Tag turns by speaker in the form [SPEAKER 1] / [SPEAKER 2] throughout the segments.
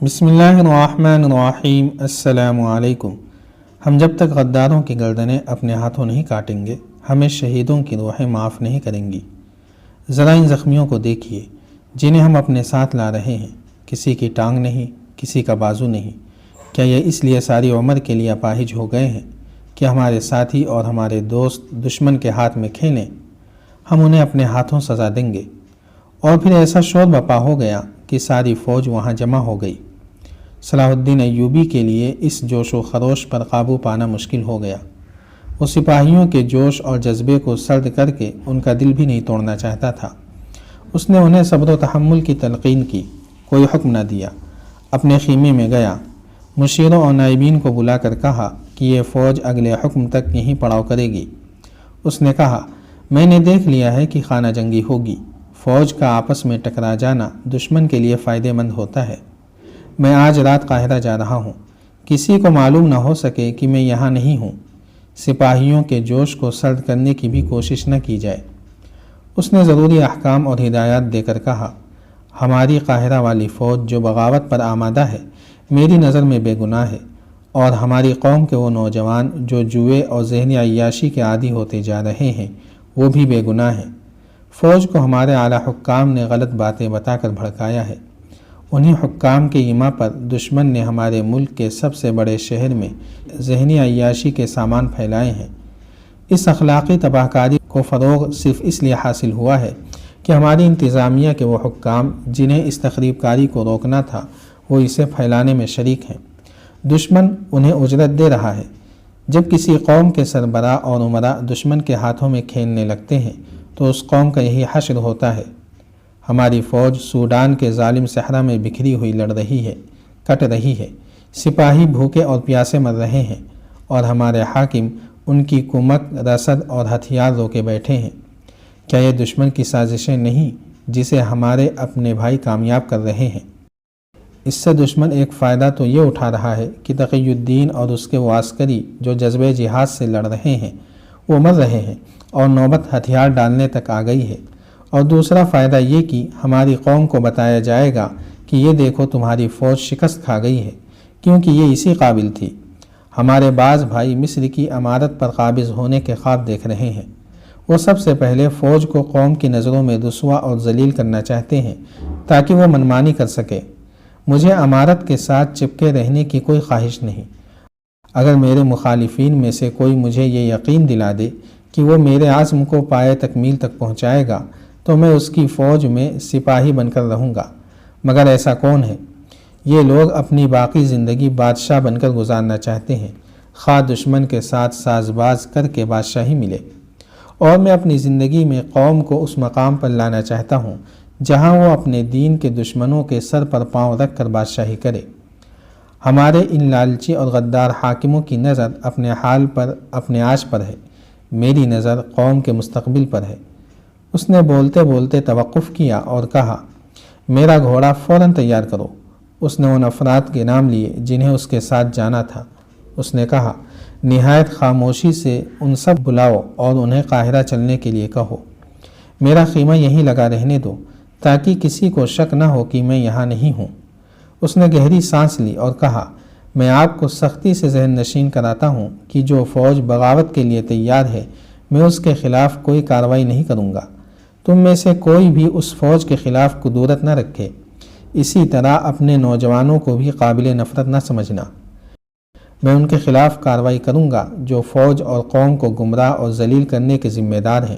[SPEAKER 1] بسم اللہ الرحمن الرحیم۔ السلام علیکم۔ ہم جب تک غداروں کی گردنیں اپنے ہاتھوں نہیں کاٹیں گے، ہمیں شہیدوں کی روحیں معاف نہیں کریں گی۔ ذرا ان زخمیوں کو دیکھیے جنہیں ہم اپنے ساتھ لا رہے ہیں۔ کسی کی ٹانگ نہیں، کسی کا بازو نہیں۔ کیا یہ اس لیے ساری عمر کے لیے اپاہج ہو گئے ہیں کہ ہمارے ساتھی اور ہمارے دوست دشمن کے ہاتھ میں کھیلیں؟ ہم انہیں اپنے ہاتھوں سزا دیں گے۔ اور پھر ایسا شور بپا ہو گیا کہ ساری فوج وہاں جمع ہو گئی۔ صلاح الدین ایوبی کے لیے اس جوش و خروش پر قابو پانا مشکل ہو گیا۔ وہ سپاہیوں کے جوش اور جذبے کو سرد کر کے ان کا دل بھی نہیں توڑنا چاہتا تھا۔ اس نے انہیں صبر و تحمل کی تلقین کی، کوئی حکم نہ دیا۔ اپنے خیمے میں گیا، مشیروں اور نائبین کو بلا کر کہا کہ یہ فوج اگلے حکم تک یہیں پڑاؤ کرے گی۔ اس نے کہا، میں نے دیکھ لیا ہے کہ خانہ جنگی ہوگی۔ فوج کا آپس میں ٹکرا جانا دشمن کے لیے فائدہ مند ہوتا ہے۔ میں آج رات قاہرہ جا رہا ہوں، کسی کو معلوم نہ ہو سکے کہ میں یہاں نہیں ہوں۔ سپاہیوں کے جوش کو سرد کرنے کی بھی کوشش نہ کی جائے۔ اس نے ضروری احکام اور ہدایات دے کر کہا، ہماری قاہرہ والی فوج جو بغاوت پر آمادہ ہے میری نظر میں بے گناہ ہے، اور ہماری قوم کے وہ نوجوان جو جوئے اور ذہنی عیاشی کے عادی ہوتے جا رہے ہیں وہ بھی بے گناہ ہیں۔ فوج کو ہمارے اعلیٰ حکام نے غلط باتیں بتا کر بھڑکایا ہے۔ انہی حکام کے ایما پر دشمن نے ہمارے ملک کے سب سے بڑے شہر میں ذہنی عیاشی کے سامان پھیلائے ہیں۔ اس اخلاقی تباہ کاری کو فروغ صرف اس لیے حاصل ہوا ہے کہ ہماری انتظامیہ کے وہ حکام جنہیں اس تخریب کاری کو روکنا تھا وہ اسے پھیلانے میں شریک ہیں۔ دشمن انہیں اجرت دے رہا ہے۔ جب کسی قوم کے سربراہ اور امراء دشمن کے ہاتھوں میں کھیلنے لگتے ہیں تو اس قوم کا یہی حشر ہوتا ہے۔ ہماری فوج سوڈان کے ظالم صحرا میں بکھری ہوئی لڑ رہی ہے، کٹ رہی ہے۔ سپاہی بھوکے اور پیاسے مر رہے ہیں اور ہمارے حاکم ان کی کمک، رسد اور ہتھیار روکے بیٹھے ہیں۔ کیا یہ دشمن کی سازشیں نہیں جسے ہمارے اپنے بھائی کامیاب کر رہے ہیں؟ اس سے دشمن ایک فائدہ تو یہ اٹھا رہا ہے کہ تقی الدین اور اس کے وہ عسکری جو جذبے جہاد سے لڑ رہے ہیں وہ مر رہے ہیں اور نوبت ہتھیار ڈالنے تک آ گئی ہے، اور دوسرا فائدہ یہ کہ ہماری قوم کو بتایا جائے گا کہ یہ دیکھو تمہاری فوج شکست کھا گئی ہے، کیونکہ یہ اسی قابل تھی۔ ہمارے بعض بھائی مصر کی امارت پر قابض ہونے کے خواب دیکھ رہے ہیں۔ وہ سب سے پہلے فوج کو قوم کی نظروں میں رسوا اور ذلیل کرنا چاہتے ہیں تاکہ وہ منمانی کر سکے۔ مجھے امارت کے ساتھ چپکے رہنے کی کوئی خواہش نہیں۔ اگر میرے مخالفین میں سے کوئی مجھے یہ یقین دلا دے کہ وہ میرے عزم کو پائے تکمیل تک پہنچائے گا تو میں اس کی فوج میں سپاہی بن کر رہوں گا، مگر ایسا کون ہے؟ یہ لوگ اپنی باقی زندگی بادشاہ بن کر گزارنا چاہتے ہیں، خواہ دشمن کے ساتھ ساز باز کر کے بادشاہی ملے۔ اور میں اپنی زندگی میں قوم کو اس مقام پر لانا چاہتا ہوں جہاں وہ اپنے دین کے دشمنوں کے سر پر پاؤں رکھ کر بادشاہی کرے۔ ہمارے ان لالچی اور غدار حاکموں کی نظر اپنے حال پر، اپنے عاش پر ہے، میری نظر قوم کے مستقبل پر ہے۔ اس نے بولتے بولتے توقف کیا اور کہا، میرا گھوڑا فوراً تیار کرو۔ اس نے ان افراد کے نام لیے جنہیں اس کے ساتھ جانا تھا۔ اس نے کہا، نہایت خاموشی سے ان سب بلاؤ اور انہیں قاہرہ چلنے کے لیے کہو۔ میرا خیمہ یہیں لگا رہنے دو تاکہ کسی کو شک نہ ہو کہ میں یہاں نہیں ہوں۔ اس نے گہری سانس لی اور کہا، میں آپ کو سختی سے ذہن نشین کراتا ہوں کہ جو فوج بغاوت کے لیے تیار ہے میں اس کے خلاف کوئی کارروائی نہیں کروں گا۔ تم میں سے کوئی بھی اس فوج کے خلاف کدورت نہ رکھے۔ اسی طرح اپنے نوجوانوں کو بھی قابل نفرت نہ سمجھنا۔ میں ان کے خلاف کارروائی کروں گا جو فوج اور قوم کو گمراہ اور ذلیل کرنے کے ذمہ دار ہیں۔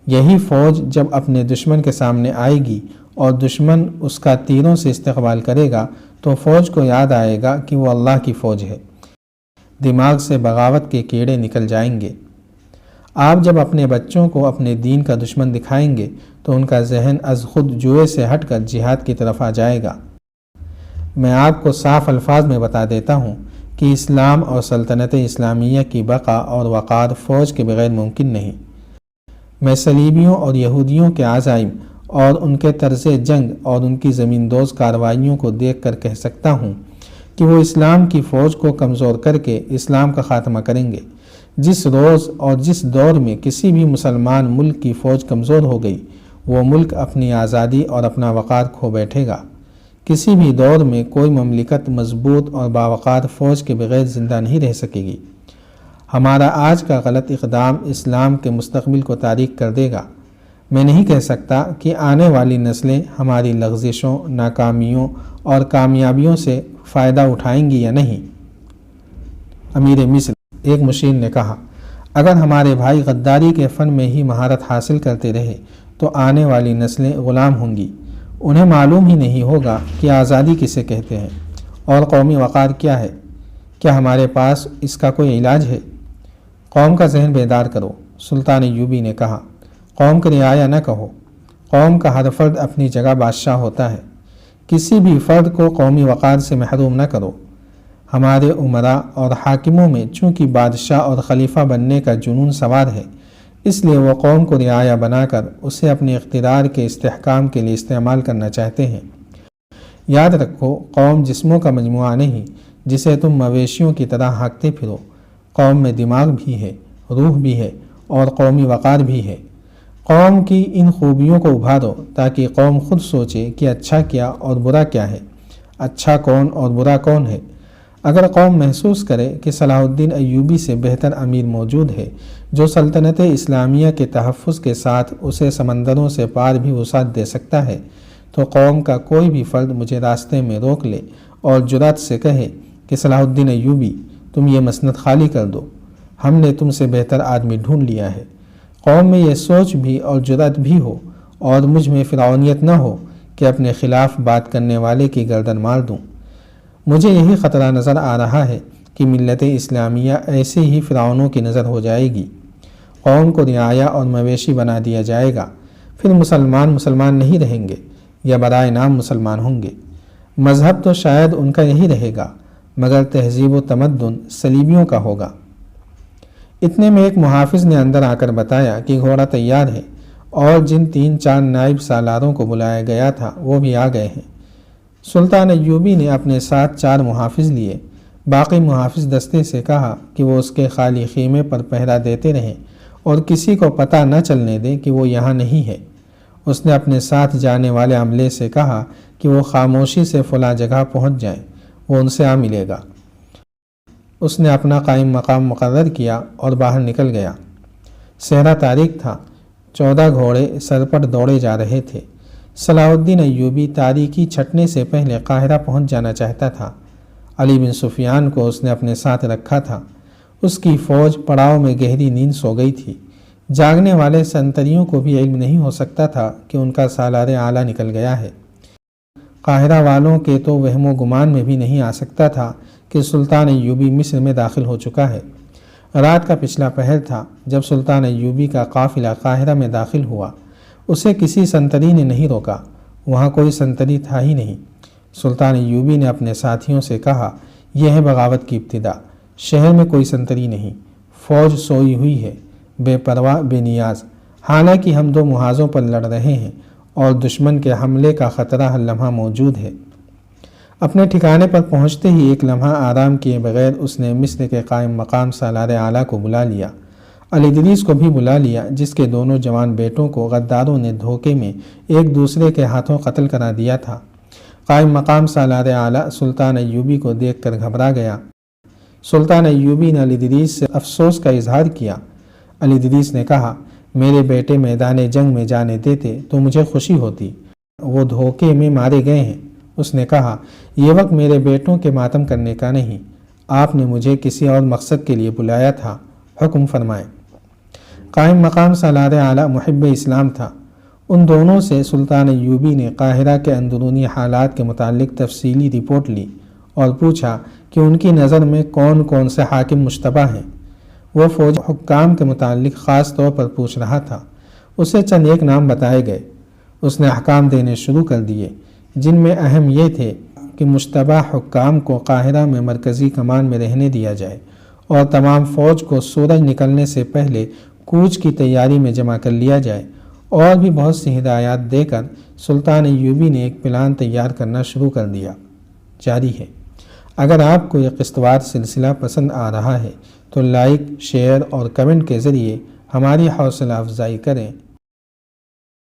[SPEAKER 1] یہی فوج جب اپنے دشمن کے سامنے آئے گی اور دشمن اس کا تیروں سے استقبال کرے گا تو فوج کو یاد آئے گا کہ وہ اللہ کی فوج ہے۔ دماغ سے بغاوت کے کیڑے نکل جائیں گے۔ آپ جب اپنے بچوں کو اپنے دین کا دشمن دکھائیں گے تو ان کا ذہن از خود جوئے سے ہٹ کر جہاد کی طرف آ جائے گا۔ میں آپ کو صاف الفاظ میں بتا دیتا ہوں کہ اسلام اور سلطنت اسلامیہ کی بقا اور وقار فوج کے بغیر ممکن نہیں۔ میں صلیبیوں اور یہودیوں کے عزائم اور ان کے طرز جنگ اور ان کی زمین دوز کارروائیوں کو دیکھ کر کہہ سکتا ہوں کہ وہ اسلام کی فوج کو کمزور کر کے اسلام کا خاتمہ کریں گے۔ جس روز اور جس دور میں کسی بھی مسلمان ملک کی فوج کمزور ہو گئی وہ ملک اپنی آزادی اور اپنا وقار کھو بیٹھے گا۔ کسی بھی دور میں کوئی مملکت مضبوط اور باوقار فوج کے بغیر زندہ نہیں رہ سکے گی۔ ہمارا آج کا غلط اقدام اسلام کے مستقبل کو تاریک کر دے گا۔ میں نہیں کہہ سکتا کہ آنے والی نسلیں ہماری لغزشوں، ناکامیوں اور کامیابیوں سے فائدہ اٹھائیں گی یا نہیں۔ امیر مصر ایک مشیر نے کہا، اگر ہمارے بھائی غداری کے فن میں ہی مہارت حاصل کرتے رہے تو آنے والی نسلیں غلام ہوں گی۔ انہیں معلوم ہی نہیں ہوگا کہ آزادی کسے کہتے ہیں اور قومی وقار کیا ہے۔ کیا ہمارے پاس اس کا کوئی علاج ہے؟ قوم کا ذہن بیدار کرو، سلطان ایوبی نے کہا۔ قوم کی رعایا نہ کہو۔ قوم کا ہر فرد اپنی جگہ بادشاہ ہوتا ہے۔ کسی بھی فرد کو قومی وقار سے محروم نہ کرو۔ ہمارے امراء اور حاکموں میں چونکہ بادشاہ اور خلیفہ بننے کا جنون سوار ہے، اس لیے وہ قوم کو رعایا بنا کر اسے اپنے اقتدار کے استحکام کے لیے استعمال کرنا چاہتے ہیں۔ یاد رکھو، قوم جسموں کا مجموعہ نہیں جسے تم مویشیوں کی طرح ہانکتے پھرو۔ قوم میں دماغ بھی ہے، روح بھی ہے اور قومی وقار بھی ہے۔ قوم کی ان خوبیوں کو ابھارو تاکہ قوم خود سوچے کہ اچھا کیا اور برا کیا ہے، اچھا کون اور برا کون ہے۔ اگر قوم محسوس کرے کہ صلاح الدین ایوبی سے بہتر امیر موجود ہے جو سلطنت اسلامیہ کے تحفظ کے ساتھ اسے سمندروں سے پار بھی وسعت دے سکتا ہے، تو قوم کا کوئی بھی فرد مجھے راستے میں روک لے اور جرأت سے کہے کہ صلاح الدین ایوبی تم یہ مسند خالی کر دو، ہم نے تم سے بہتر آدمی ڈھونڈ لیا ہے۔ قوم میں یہ سوچ بھی اور جرأت بھی ہو اور مجھ میں فرعونیت نہ ہو کہ اپنے خلاف بات کرنے والے کی گردن مار دوں۔ مجھے یہی خطرہ نظر آ رہا ہے کہ ملت اسلامیہ ایسے ہی فرعونوں کی نظر ہو جائے گی۔ قوم کو رعایا اور مویشی بنا دیا جائے گا، پھر مسلمان نہیں رہیں گے یا برائے نام مسلمان ہوں گے۔ مذہب تو شاید ان کا یہی رہے گا، مگر تہذیب و تمدن صلیبیوں کا ہوگا۔ اتنے میں ایک محافظ نے اندر آ کر بتایا کہ گھوڑا تیار ہے اور جن 3-4 نائب سالاروں کو بلایا گیا تھا وہ بھی آ گئے ہیں۔ سلطان ایوبی نے اپنے ساتھ 4 محافظ لیے۔ باقی محافظ دستے سے کہا کہ وہ اس کے خالی خیمے پر پہرا دیتے رہیں اور کسی کو پتہ نہ چلنے دیں کہ وہ یہاں نہیں ہے۔ اس نے اپنے ساتھ جانے والے عملے سے کہا کہ وہ خاموشی سے فلاں جگہ پہنچ جائیں، وہ ان سے آ ملے گا۔ اس نے اپنا قائم مقام مقرر کیا اور باہر نکل گیا۔ صحرا تاریک تھا، 14 گھوڑے سر پر دوڑے جا رہے تھے۔ صلاح الدین ایوبی تاریکی چھٹنے سے پہلے قاہرہ پہنچ جانا چاہتا تھا۔ علی بن سفیان کو اس نے اپنے ساتھ رکھا تھا۔ اس کی فوج پڑاؤ میں گہری نیند سو گئی تھی۔ جاگنے والے سنتریوں کو بھی علم نہیں ہو سکتا تھا کہ ان کا سالار اعلیٰ نکل گیا ہے۔ قاہرہ والوں کے تو وہم و گمان میں بھی نہیں آ سکتا تھا کہ سلطان ایوبی مصر میں داخل ہو چکا ہے۔ رات کا پچھلا پہر تھا جب سلطان ایوبی کا قافلہ قاہرہ میں داخل ہوا۔ اسے کسی سنتری نے نہیں روکا، وہاں کوئی سنتری تھا ہی نہیں۔ سلطان ایوبی نے اپنے ساتھیوں سے کہا، یہ ہے بغاوت کی ابتدا۔ شہر میں کوئی سنتری نہیں، فوج سوئی ہوئی ہے، بے پرواہ بے نیاز، حالانکہ ہم 2 محاذوں پر لڑ رہے ہیں اور دشمن کے حملے کا خطرہ ہر لمحہ موجود ہے۔ اپنے ٹھکانے پر پہنچتے ہی ایک لمحہ آرام کیے بغیر اس نے مصر کے قائم مقام سالار اعلیٰ کو بلا لیا۔ الادریس کو بھی بلا لیا، جس کے دونوں جوان بیٹوں کو غداروں نے دھوکے میں ایک دوسرے کے ہاتھوں قتل کرا دیا تھا۔ قائم مقام سالار اعلیٰ سلطان ایوبی کو دیکھ کر گھبرا گیا۔ سلطان ایوبی نے الادریس سے افسوس کا اظہار کیا۔ الادریس نے کہا، میرے بیٹے میدان جنگ میں جانے دیتے تو مجھے خوشی ہوتی، وہ دھوکے میں مارے گئے ہیں۔ اس نے کہا، یہ وقت میرے بیٹوں کے ماتم کرنے کا نہیں، آپ نے مجھے کسی اور مقصد کے لیے بلایا تھا، حکم فرمائیں۔ قائم مقام سالار اعلیٰ محب اسلام تھا۔ ان دونوں سے سلطان ایوبی نے قاہرہ کے اندرونی حالات کے متعلق تفصیلی رپورٹ لی اور پوچھا کہ ان کی نظر میں کون کون سے حاکم مشتبہ ہیں۔ وہ فوج حکام کے متعلق خاص طور پر پوچھ رہا تھا۔ اسے چند ایک نام بتائے گئے۔ اس نے احکام دینے شروع کر دیے، جن میں اہم یہ تھے کہ مشتبہ حکام کو قاہرہ میں مرکزی کمان میں رہنے دیا جائے اور تمام فوج کو سورج نکلنے سے پہلے کوچ کی تیاری میں جمع کر لیا جائے، اور بھی بہت سی ہدایات دے کر سلطان ایوبی نے ایک پلان تیار کرنا شروع کر دیا۔ جاری ہے۔ اگر آپ کو یہ قسطوار سلسلہ پسند آ رہا ہے تو لائک، شیئر اور کمنٹ کے ذریعے ہماری حوصلہ افزائی کریں۔